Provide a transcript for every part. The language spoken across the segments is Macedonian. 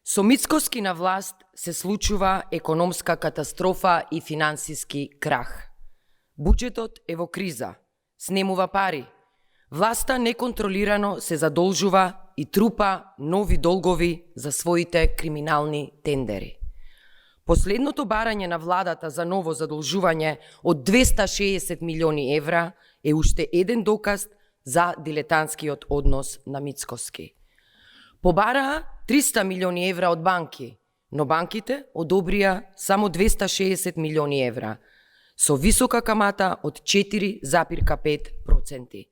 Со Мицкоски на власт се случува економска катастрофа и финансиски крах. Буџетот е во криза, снемува пари, власта неконтролирано се задолжува и трупа нови долгови за своите криминални тендери. Последното барање на владата за ново задолжување од 260 милиони евра е уште еден доказ за дилетантскиот однос на Мицкоски. Побараа 300 милиони евра од банки, но банките одобрија само 260 милиони евра, со висока камата од 4,5%.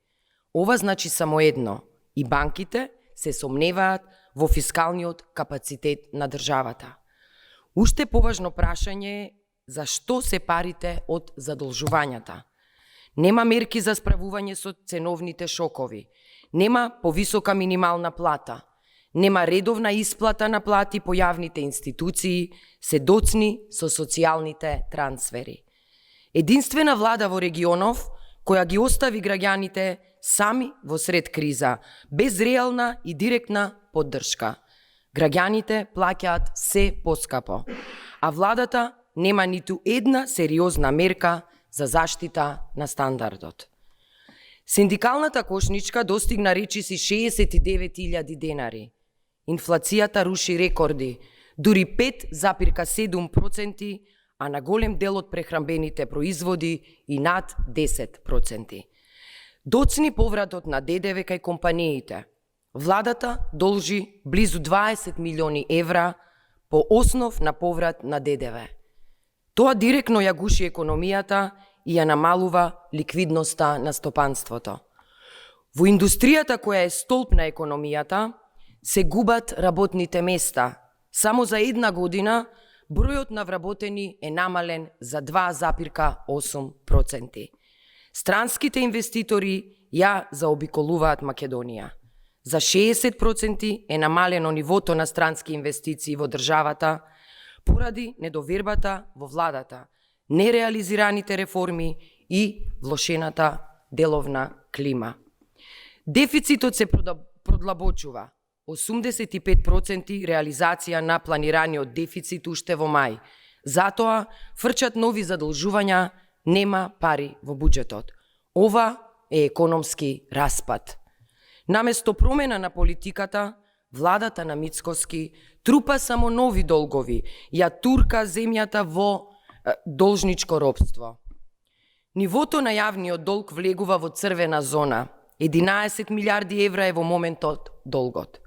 Ова значи само едно, и банките се сомневаат во фискалниот капацитет на државата. Уште поважно прашање е зашто се парите од задолжувањата. Нема мерки за справување со ценовните шокови, нема повисока минимална плата, нема редовна исплата на плати по јавните институции, се доцни со социјалните трансфери. Единствена влада во регионов која ги остави граѓаните сами во сред криза, без реална и директна поддршка. Граѓаните плаќаат се поскапо, а владата нема ниту една сериозна мерка за заштита на стандардот. Синдикалната кошничка достигна речиси 69.000 денари. Инфлацијата руши рекорди, дури 5,7%, а на голем дел од прехранбените производи и над 10%. Доцни повратот на ДДВ кај компаниите. Владата должи близу 20 милиони евра по основ на поврат на ДДВ. Тоа директно ја гуши економијата и ја намалува ликвидноста на стопанството. Во индустријата која е столб на економијата, се губат работните места. Само за една година бројот на вработени е намален за 2,8%. Странските инвеститори ја заобиколуваат Македонија. За 60% е намалено нивото на странски инвестиции во државата поради недовербата во владата, нереализираните реформи и влошената деловна клима. Дефицитот се продлабочува. 85% реализација на планираниот дефицит уште во мај. Затоа фрчат нови задолжувања, нема пари во буџетот. Ова е економски распад. Наместо промена на политиката, владата на Мицкоски трупа само нови долгови, ја турка земјата во должничко робство. Нивото на јавниот долг влегува во црвена зона. 11 милиарди евра е во моментот долгот.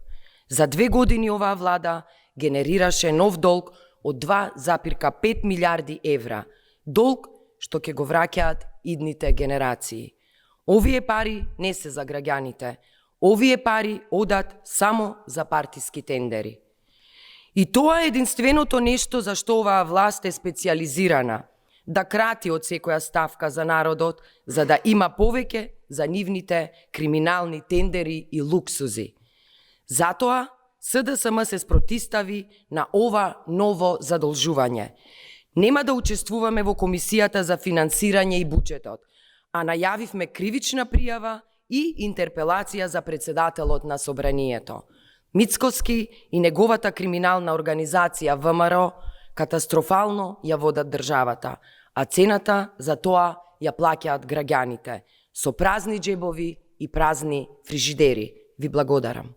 За 2 години оваа влада генерираше нов долг од 2,5 милиарди евра. Долг што ќе го враќаат идните генерации. Овие пари не се за граѓаните. Овие пари одат само за партиски тендери. И тоа е единственото нешто за што оваа власт е специализирана, да крати од секоја ставка за народот, за да има повеќе за нивните криминални тендери и луксузи. Затоа СДСМ се спротистави на ова ново задолжување. Нема да учествуваме во Комисијата за финансирање и буџетот, а најавивме кривична пријава и интерпелација за председателот на Собранието. Мицкоски и неговата криминална организација ВМРО катастрофално ја водат државата, а цената за тоа ја плаќаат граѓаните со празни џебови и празни фрижидери. Ви благодарам.